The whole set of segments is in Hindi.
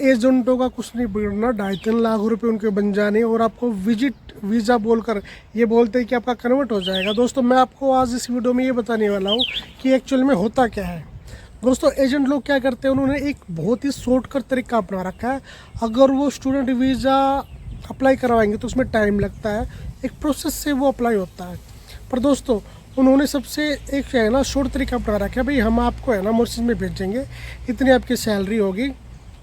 एजेंटों का कुछ नहीं बिगड़ना, 2.5-3 लाख रुपए उनके बन जाने और आपको विजिट वीज़ा बोलकर ये बोलते हैं कि आपका कन्वर्ट हो जाएगा। दोस्तों मैं आपको आज इस वीडियो में ये बताने वाला हूँ कि एक्चुअल में होता क्या है। दोस्तों एजेंट लोग क्या करते हैं, उन्होंने एक बहुत ही शॉर्टकट तरीका अपना रखा है। अगर वो स्टूडेंट वीज़ा अप्लाई करवाएंगे तो उसमें टाइम लगता है, एक प्रोसेस से वो अप्लाई होता है। पर दोस्तों उन्होंने सबसे एक है ना शॉर्ट तरीका अपना रखा है, भाई हम आपको है ना मॉरिशस में भेजेंगे, इतनी आपकी सैलरी होगी,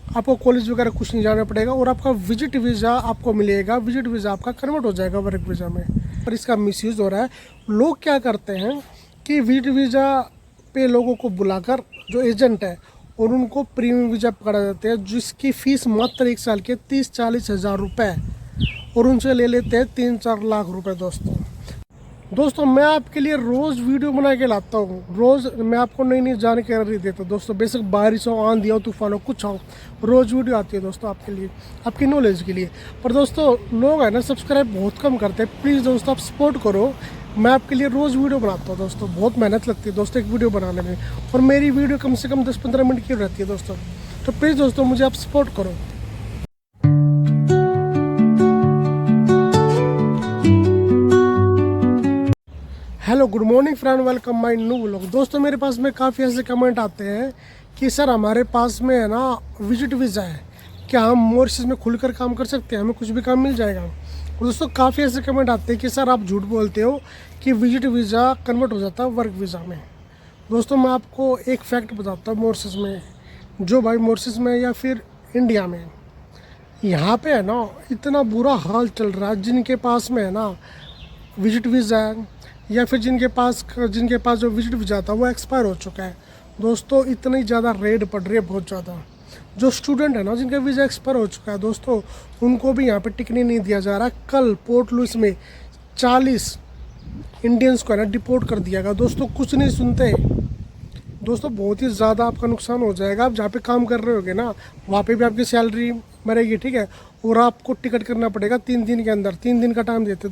आपको कॉलेज वगैरह कुछ नहीं जाना पड़ेगा और आपका विजिट वीज़ा आपको मिलेगा, विजिट वीज़ा आपका कन्वर्ट हो जाएगा वर्क वीज़ा में। पर इसका मिसयूज़ हो रहा है। लोग क्या करते हैं कि विजिट वीज़ा पे लोगों को बुलाकर जो एजेंट है और उनको प्रीमियम वीज़ा पकड़ा देते हैं, जिसकी फ़ीस मात्र 1 साल के 30-40 हज़ार रुपये, और उनसे ले लेते हैं 3-4 लाख रुपए। दोस्तों मैं आपके लिए रोज़ वीडियो बना के लाता हूँ, रोज़ मैं आपको नई नई जानकारी देता हूँ। दोस्तों बेशक बारिश हो, आंधी हो, तूफान हो, कुछ हो, रोज़ वीडियो आती है दोस्तों आपके लिए, आपकी नॉलेज के लिए। पर दोस्तों लोग है ना सब्सक्राइब बहुत कम करते हैं। प्लीज़ दोस्तों आप सपोर्ट करो, मैं आपके लिए रोज़ वीडियो बनाता हूँ। दोस्तों बहुत मेहनत लगती है दोस्तों एक वीडियो बनाने में, और मेरी वीडियो कम से कम 10-15 मिनट की रहती है दोस्तों। तो प्लीज़ दोस्तों मुझे आप सपोर्ट करो। Hello good morning friend, welcome my new vlog. दोस्तों मेरे पास में काफ़ी ऐसे कमेंट आते हैं कि सर हमारे पास में है ना विजिट वीज़ा है, क्या हम मॉरिशस में खुलकर काम कर सकते हैं, हमें कुछ भी काम मिल जाएगा। और दोस्तों काफ़ी ऐसे कमेंट आते हैं कि सर आप झूठ बोलते हो कि विजिट वीज़ा कन्वर्ट हो जाता है वर्क वीज़ा में। दोस्तों मैं आपको एक फैक्ट बताता हूँ, मॉरिशस में जो भाई मॉरिशस में या फिर इंडिया में यहाँ पे है ना इतना बुरा हाल चल रहा है, जिनके पास में है ना विजिट वीज़ा है या फिर जिनके पास जो विजिट वीज़ा था वो एक्सपायर हो चुका है। दोस्तों इतनी ज़्यादा रेड पड़ रही है, बहुत ज़्यादा। जो स्टूडेंट है ना जिनका वीज़ा एक्सपायर हो चुका है दोस्तों, उनको भी यहाँ पे टिकने नहीं दिया जा रहा। कल पोर्ट लुइस में 40 इंडियंस को है ना डिपोर्ट कर दिया गया। दोस्तों कुछ नहीं सुनते दोस्तों, बहुत ही ज़्यादा आपका नुकसान हो जाएगा। आप जहाँ पे काम कर रहे होगे ना वहाँ पे भी आपकी सैलरी मरेगी, ठीक है, और आपको टिकट करना पड़ेगा 3 दिन के अंदर। 3 दिन का टाइम देते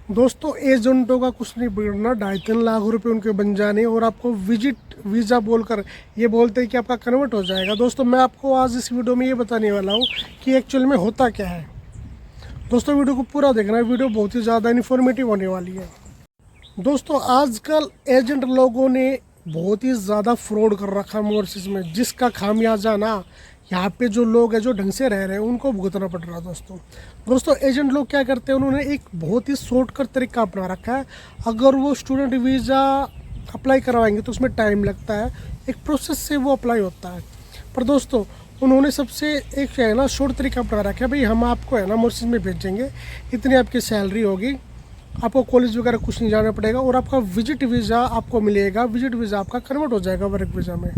दोस्तों एजेंटों का कुछ नहीं बिगड़ना, 2.5-3 लाख रुपए उनके बन जाने और आपको विजिट वीज़ा बोलकर ये बोलते हैं कि आपका कन्वर्ट हो जाएगा। दोस्तों मैं आपको आज इस वीडियो में ये बताने वाला हूँ कि एक्चुअल में होता क्या है। दोस्तों वीडियो को पूरा देखना है, वीडियो बहुत ही ज़्यादा इन्फॉर्मेटिव होने वाली है। दोस्तों आजकल एजेंट लोगों ने बहुत ही ज़्यादा फ्रॉड कर रखा है मॉरिशस में, जिसका खामियाजा ना यहाँ पे जो लोग हैं जो ढंग से रह रहे हैं उनको भुगतना पड़ रहा है। दोस्तों एजेंट लोग क्या करते हैं, उन्होंने एक बहुत ही शॉर्टकट तरीका अपना रखा है। अगर वो स्टूडेंट वीज़ा अप्लाई करवाएंगे तो उसमें टाइम लगता है, एक प्रोसेस से वो अप्लाई होता है। पर दोस्तों उन्होंने सबसे एक है ना शॉर्ट तरीका अपना रखा है, भाई हम आपको है ना मॉरिशस में भेजेंगे, इतनी आपकी सैलरी होगी, आपको कॉलेज वगैरह कुछ नहीं जाना पड़ेगा और आपका विजिट वीज़ा आपको मिलेगा, विजिट वीज़ा आपका कन्वर्ट हो जाएगा वर्क वीज़ा में।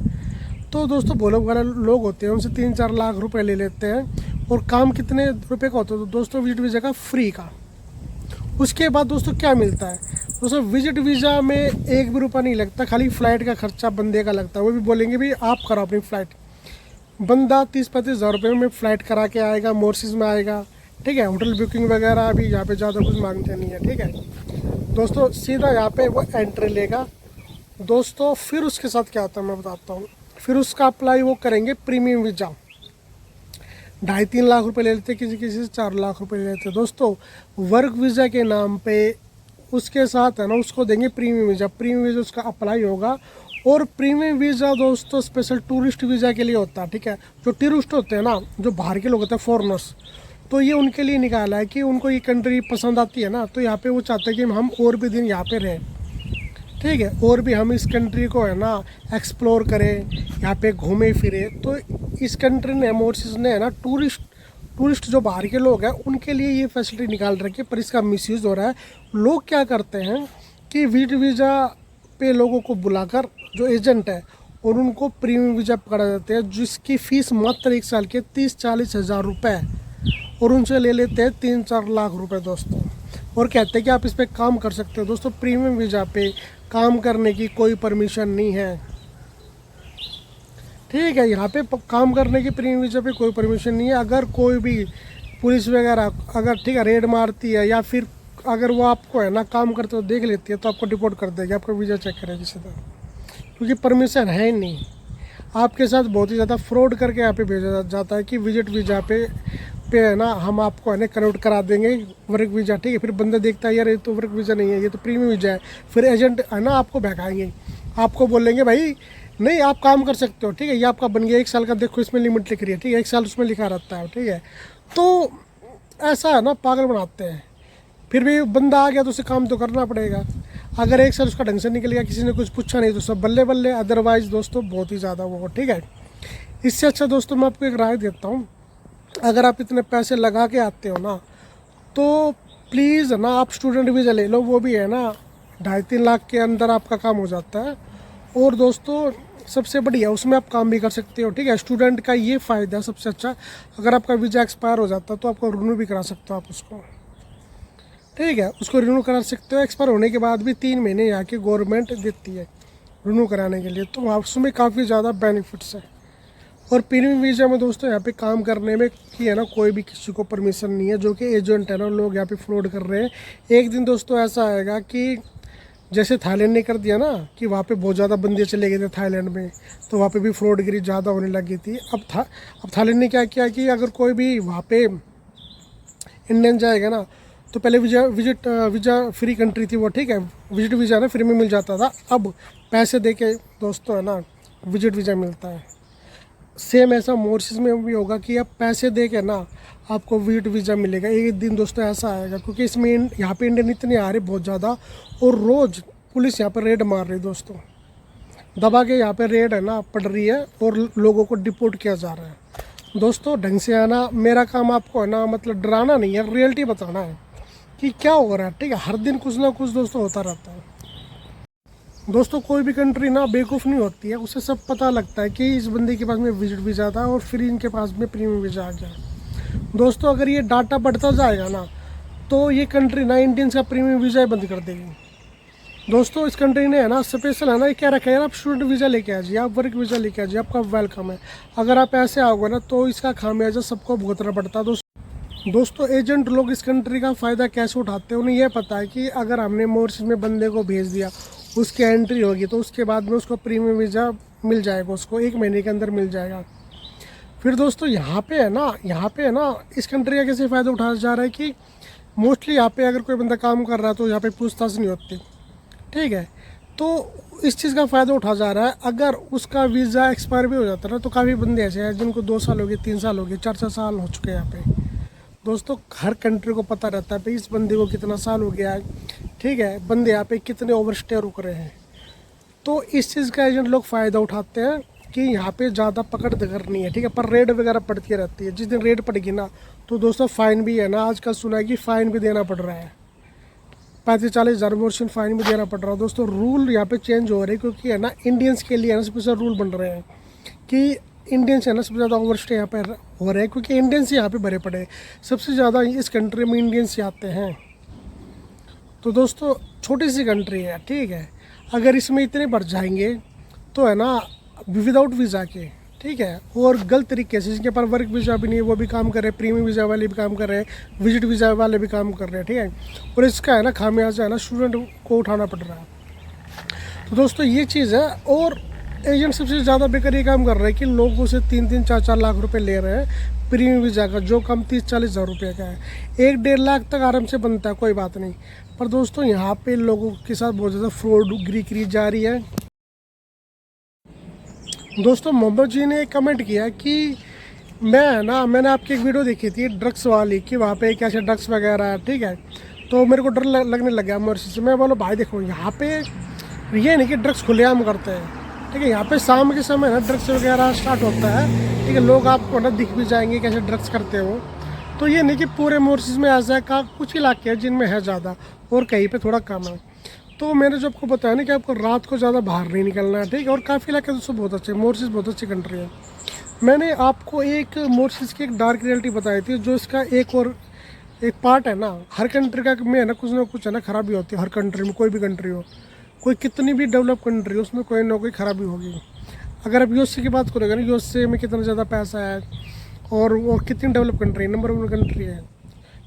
तो दोस्तों भोले वगैरह लोग होते हैं, उनसे 3-4 लाख रुपए ले लेते हैं, और काम कितने रुपए का होता है तो दोस्तों विजिट वीज़ा का फ्री का। उसके बाद दोस्तों क्या मिलता है, दोस्तों विजिट वीज़ा में 1 भी रुपया नहीं लगता, खाली फ़्लाइट का खर्चा बंदे का लगता है। वो भी बोलेंगे भाई आप करो अपनी फ़्लाइट, बंदा 30-35 हज़ार रुपये में फ़्लाइट करा के आएगा, मॉरिशस में आएगा, ठीक है। होटल बुकिंग वगैरह भी यहाँ पे ज़्यादा कुछ मांगते नहीं है, ठीक है। दोस्तों सीधा यहाँ पे वो एंट्री लेगा। दोस्तों फिर उसके साथ क्या होता है मैं बताता हूँ। फिर उसका अप्लाई वो करेंगे प्रीमियम वीज़ा, 2.5-3 लाख रुपए ले लेते, किसी किसी से 4 लाख रुपए ले लेते दोस्तों वर्क वीज़ा के नाम पे। उसके साथ है ना उसको देंगे प्रीमियम वीज़ा, प्रीमियम वीज़ा उसका अप्लाई होगा। और प्रीमियम वीज़ा दोस्तों स्पेशल टूरिस्ट वीज़ा के लिए होता है, ठीक है। जो टूरिस्ट होते हैं ना, जो बाहर के लोग होते हैं फॉरेनर्स, तो ये उनके लिए निकाला है कि उनको ये कंट्री पसंद आती है ना, तो यहाँ पे वो चाहते हैं कि हम और भी दिन यहाँ पे रहें, ठीक है, और भी हम इस कंट्री को है ना एक्सप्लोर करें, यहाँ पे घूमे फिरे। तो इस कंट्री ने मॉरिशस ने है ना टूरिस्ट जो बाहर के लोग हैं उनके लिए ये फैसिलिटी निकाल रखी है। पर इसका मिसयूज़ हो रहा है। लोग क्या करते हैं कि विजिट वीज़ा पे लोगों को बुलाकर जो एजेंट है और उनको प्रीमियम वीज़ा पकड़ा देते हैं, जिसकी फ़ीस मात्र 1 साल के 30-40 हज़ार रुपये, और उनसे ले लेते हैं 3-4 लाख रुपए दोस्तों, और कहते हैं कि आप इस पर काम कर सकते हो। दोस्तों प्रीमियम वीज़ा पे काम करने की कोई परमिशन नहीं है, ठीक है। यहाँ पे काम करने की प्रीमियम वीज़ा पे कोई परमिशन नहीं है। अगर कोई भी पुलिस वगैरह अगर ठीक है रेड मारती है, या फिर अगर वो आपको है ना काम करते हुए देख लेती है, तो आपको डिपोर्ट कर देगी, आपका वीज़ा चेक करेगी सीधा, क्योंकि परमिशन है ही नहीं। आपके साथ बहुत ही ज़्यादा फ्रॉड करके यहाँ पे भेजा जाता है कि विजिट वीज़ा पे है ना हम आपको है ना कन्वर्ट करा देंगे वर्क वीज़ा, ठीक है। फिर बंदा देखता है यार ये तो वर्क वीज़ा नहीं है, ये तो प्रीमियम वीज़ा है। फिर एजेंट है ना आपको बहकाएंगे, आपको बोलेंगे भाई नहीं आप काम कर सकते हो, ठीक है, ये आपका बन गया 1 साल का, देखो इसमें लिमिट लिख रही है, ठीक है, 1 साल उसमें लिखा रहता है, ठीक है। तो ऐसा है ना पागल बनाते हैं। फिर भी बंदा आ गया तो उसे काम तो करना पड़ेगा। अगर 1 साल उसका ढंग से निकल गया, किसी ने कुछ पूछा नहीं तो सब बल्ले बल्ले, अदरवाइज़ दोस्तों बहुत ही ज़्यादा वो, ठीक है। इससे अच्छा दोस्तों मैं आपको एक राय देता हूँ, अगर आप इतने पैसे लगा के आते हो ना तो प्लीज़ ना आप स्टूडेंट वीज़ा ले लो, वो भी है ना 2.5-3 लाख के अंदर आपका काम हो जाता है। और दोस्तों सबसे बढ़िया उसमें आप काम भी कर सकते हो, ठीक है। स्टूडेंट का ये फ़ायदा सबसे अच्छा, अगर आपका वीज़ा एक्सपायर हो जाता है तो आपको रिन्यू भी करा सकते हो आप उसको, ठीक है, उसको रिन्यू करा सकते हो। एक्सपायर होने के बाद भी 3 महीने यहाँ की गवर्नमेंट देती है रिन्यू कराने के लिए, तो आप उसमें काफ़ी ज़्यादा बेनिफिट्स है। और प्रीमियम वीज़ा में दोस्तों यहाँ पे काम करने में कि है ना कोई भी किसी को परमिशन नहीं है, जो कि एजेंट है ना लोग यहाँ पे फ्रॉड कर रहे हैं। एक दिन दोस्तों ऐसा आएगा कि जैसे थाईलैंड ने कर दिया ना कि वहाँ पे बहुत ज़्यादा बंदे चले गए थे थाईलैंड में, तो वहाँ पे भी फ्रॉडगिरी ज़्यादा होने लगी थी। अब थाईलैंड ने क्या किया कि अगर कोई भी वहाँ पे इंडियन जाएगा ना तो पहले वीज़ा फ्री कंट्री थी वो, ठीक है, विजिट वीज़ा ना फ्री में मिल जाता था। अब पैसे दे के दोस्तों है ना विजिट वीज़ा मिलता है। सेम ऐसा मॉरिशस में भी होगा कि आप पैसे दे के ना आपको विजिट वीज़ा मिलेगा। एक दिन दोस्तों ऐसा आएगा, क्योंकि इसमें यहाँ पे इंडियन इतने आ रहे बहुत ज़्यादा, और रोज़ पुलिस यहाँ पर रेड मार रही है दोस्तों, दबा के यहाँ पे रेड है ना पड़ रही है और लोगों को डिपोर्ट किया जा रहा है। दोस्तों ढंग से आना, मेरा काम आपको है ना मतलब डराना नहीं है, रियलिटी बताना है कि क्या हो रहा है, ठीक है। हर दिन कुछ ना कुछ दोस्तों होता रहता है। दोस्तों कोई भी कंट्री ना बेवकूफ़ नहीं होती है, उसे सब पता लगता है कि इस बंदे के पास में विजिट वीज़ा था और फिर इनके पास में प्रीमियम वीज़ा आ गया। दोस्तों अगर ये डाटा बढ़ता जाएगा ना तो ये कंट्री ना इंडियंस का प्रीमियम वीज़ा ही बंद कर देगी। दोस्तों इस कंट्री ने है ना स्पेशल है ना क्या रखा है, आप स्टूडेंट वीज़ा लेके आ जाइए, आप वर्क वीज़ा लेके आ जाइए, आपका वेलकम है। अगर आप ऐसे आओगे ना तो इसका खामियाजा सबको भुगतना पड़ता है। दोस्तों एजेंट लोग इस कंट्री का फ़ायदा कैसे उठाते हैं, उन्हें यह पता है कि अगर हमने मॉरिशस में बंदे को भेज दिया, उसकी एंट्री होगी तो उसके बाद में उसको प्रीमियम वीज़ा मिल जाएगा, उसको 1 महीने के अंदर मिल जाएगा। फिर दोस्तों यहाँ पे है ना इस कंट्री का कैसे फ़ायदा उठाया जा रहा है कि मोस्टली यहाँ पे अगर कोई बंदा काम कर रहा है तो यहाँ पे पूछताछ नहीं होती, ठीक है। तो इस चीज़ का फ़ायदा उठा जा रहा है। अगर उसका वीज़ा एक्सपायर भी हो जाता है ना तो काफ़ी बंदे ऐसे हैं जिनको 2 साल हो गए, 3 साल हो गए, 4-4 साल हो चुके हैं यहाँ पे। दोस्तों हर कंट्री को पता रहता है भाई इस बंदे को कितना साल हो गया है, ठीक है, बंदे यहाँ पे कितने ओवरस्टे रुक रहे हैं। तो इस चीज़ का एजेंट लोग फ़ायदा उठाते हैं कि यहाँ पे ज़्यादा पकड़ करनी है, ठीक है, पर रेड वगैरह पड़ती रहती है। जिस दिन रेड पड़ेगी ना तो दोस्तों फ़ाइन भी है ना, आजकल सुना है कि फ़ाइन भी देना पड़ रहा है, 35-40 हज़ार मॉरिशन फ़ाइन भी देना पड़ रहा है। दोस्तों रूल यहाँ पे चेंज हो रहे हैं क्योंकि है ना इंडियंस के लिए है ना स्पेशल रूल बन रहे हैं कि इंडियंस है ना सबसे ज़्यादा ओवरस्टे यहाँ पर हो रहे हैं, क्योंकि इंडियंस यहाँ पे भरे पड़े हैं। सबसे ज़्यादा इस कंट्री में इंडियंस ही आते हैं। तो दोस्तों छोटी सी कंट्री है, ठीक है, अगर इसमें इतने बढ़ जाएंगे तो है ना विदाउट वीज़ा के, ठीक है, और गलत तरीके से जिनके पास वर्क वीज़ा भी नहीं है वो भी काम कर रहे हैं, प्रीमियम वीज़ा वाले भी काम कर रहे हैं, विजिट वीज़ा वाले भी काम कर रहे हैं, ठीक है, और इसका है ना खामियाजा है ना स्टूडेंट को उठाना पड़ रहा है। तो दोस्तों ये चीज़ है। और एजेंट सबसे ज़्यादा बेकार ये काम कर रहे हैं कि लोगों से 3-3, 4-4 लाख रुपए ले रहे हैं प्रीमियम वीज़ा का, जो कम 30-40 हज़ार रुपये का है। 1-1.5 लाख तक आराम से बनता है, कोई बात नहीं। पर दोस्तों यहाँ पे लोगों के साथ बहुत ज़्यादा फ्रॉडगिरी करी जा रही है। दोस्तों मोहम्मद जी ने एक कमेंट किया कि मैंने आपकी एक वीडियो देखी थी ड्रग्स वाली कि वहाँ पे कैसे ड्रग्स वगैरह है, ठीक है, तो मेरे को डर लगने लग गया मॉरिशस से। मैं बोला भाई देखो यहाँ पे ये नहीं कि ड्रग्स खुलेआम करते हैं, ठीक है, यहाँ पे शाम के समय ना ड्रग्स वगैरह स्टार्ट होता है, ठीक है, लोग आपको ना दिख भी जाएंगे कैसे ड्रग्स करते हो। तो ये नहीं कि पूरे मॉरिशस में ऐसा है का कुछ इलाके हैं जिनमें है ज़्यादा और कहीं पे थोड़ा कम है। तो मैंने जो आपको बताया ना कि आपको रात को ज़्यादा बाहर नहीं निकलना है, ठीक है, और काफ़ी इलाके दोस्तों बहुत अच्छे, मॉरिशस बहुत अच्छी कंट्री है। मैंने आपको एक मॉरिशस की एक डार्क रियलिटी बताई थी, जो इसका एक पार्ट है ना, हर कंट्री का में है ना कुछ है ना खराबी होती है। हर कंट्री में कोई भी कंट्री हो, कोई कितनी भी डेवलप कंट्री हो, उसमें कोई ना कोई खराबी होगी। अगर आप यूएसए की बात करोगे ना, यूएसए में कितना ज़्यादा पैसा है और वो कितनी डेवलप कंट्री है, नंबर 1 कंट्री है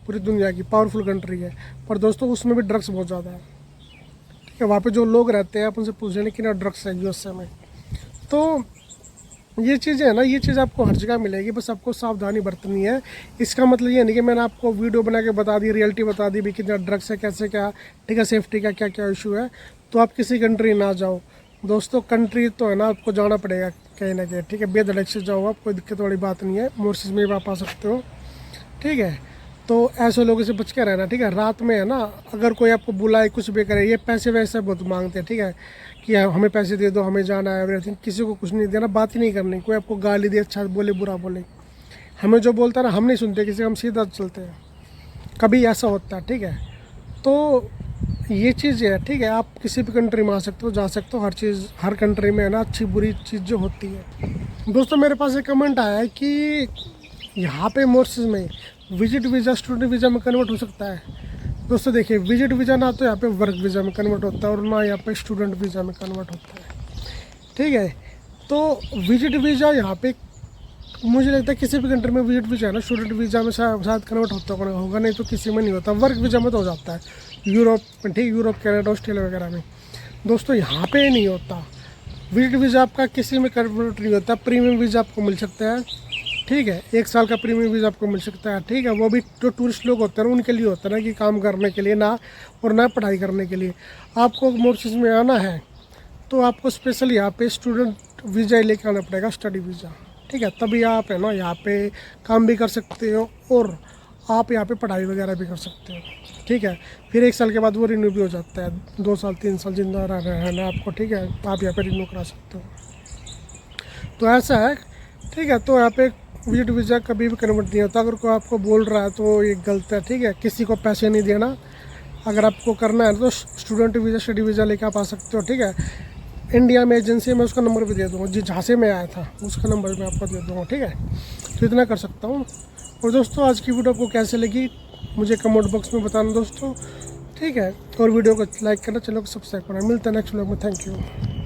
पूरी दुनिया की, पावरफुल कंट्री है। पर दोस्तों उसमें भी ड्रग्स बहुत ज़्यादा है, ठीक है, वहाँ पे जो लोग रहते हैं आप उनसे पूछ लें कि ना ड्रग्स है यूएसए में। तो ये चीज़ें है ना, ये चीज़ आपको हर जगह मिलेगी, बस आपको सावधानी बरतनी है। इसका मतलब ये नहीं कि मैंने आपको वीडियो बना के बता दी, रियलिटी बता दी भी कितना ड्रग्स है, कैसे क्या, ठीक है, सेफ्टी का क्या क्या इशू है, तो आप किसी कंट्री ना जाओ दोस्तों। कंट्री तो है ना आपको जाना पड़ेगा कहीं ना कहीं, ठीक है, बेधड़क से जाओ आप, कोई दिक्कत वाली बात नहीं है, मॉरिशस में भी आप आ सकते हो, ठीक है। तो ऐसे लोगों से बच के रहना, ठीक है। रात में है ना अगर कोई आपको बुलाए कुछ भी करे, ये पैसे वैसे बहुत मांगते हैं, ठीक है, कि हमें पैसे दे दो, हमें जाना है, एवरीथिंग, किसी को कुछ नहीं देना, बात ही नहीं करनी। कोई आपको गाली दे, अच्छा बोले बुरा बोले, हमें जो बोलता है ना हम नहीं सुनते किसी, हम सीधा चलते हैं, कभी ऐसा होता है, ठीक है। तो ये चीज़ है, ठीक है, आप किसी भी कंट्री में आ सकते हो, जा सकते हो, हर चीज़ हर कंट्री में है ना अच्छी बुरी चीज़ जो होती है। दोस्तों मेरे पास एक कमेंट आया है कि यहाँ पे मॉरिशस में विजिट वीज़ा स्टूडेंट वीज़ा में कन्वर्ट हो सकता है। दोस्तों देखिए, विजिट वीज़ा ना तो यहाँ पे वर्क वीज़ा में कन्वर्ट होता है और ना यहाँ पे स्टूडेंट वीज़ा में कन्वर्ट होता है, ठीक है। तो विजिट वीज़ा यहाँ पे मुझे लगता है किसी भी कंट्री में विजिट वीज़ा है ना स्टूडेंट वीज़ा में शायद कन्वर्ट होगा, नहीं तो किसी में नहीं होता। वर्क वीज़ा में तो हो जाता है, यूरोप में, ठीक, यूरोप, कनाडा, ऑस्ट्रेलिया वगैरह में। दोस्तों यहाँ पे नहीं होता विजिट वीज़ा, आपका किसी में कन्वर्ट नहीं होता। प्रीमियम वीज़ा आपको मिल सकता है, ठीक है, 1 साल का प्रीमियम वीज़ा आपको मिल सकता है, ठीक है। वो भी जो टूरिस्ट लोग होते हैं ना उनके लिए होता है ना, कि काम करने के लिए ना, और ना पढ़ाई करने के लिए। आपको मॉरिशस में आना है तो आपको स्पेशल यहाँ पे स्टूडेंट वीज़ा लेके आना पड़ेगा, स्टडी वीज़ा, ठीक है। तभी आप है ना यहाँ पे काम भी कर सकते हो और आप यहाँ पे पढ़ाई वगैरह भी कर सकते हो, ठीक है। फिर 1 साल के बाद वो रिन्यू भी हो जाता है, 2 साल 3 साल जिंदा रहना आपको, ठीक है, आप यहाँ पे रिन्यू करा सकते हो। तो ऐसा है, ठीक है। तो यहाँ पे विजिट वीज़ा कभी भी कन्वर्ट नहीं होता। अगर कोई आपको बोल रहा है तो ये गलत है, ठीक है। किसी को पैसे नहीं देना, अगर आपको करना है तो स्टूडेंट वीज़ा स्टडी वीज़ा लेके आप आ सकते हो, ठीक है। इंडिया में एजेंसी में उसका नंबर भी दे दूँगा, जहाँ से मैं आया था उसका नंबर मैं आपको दे दूँगा, ठीक है। तो इतना कर सकता हूँ। और दोस्तों आज की वीडियो आपको कैसे लगी मुझे कमेंट बॉक्स में बताना दोस्तों, ठीक है। और वीडियो को लाइक करना, चैनल को सब्सक्राइब करना। मिलता है नेक्स्ट व्लॉग में, थैंक यू।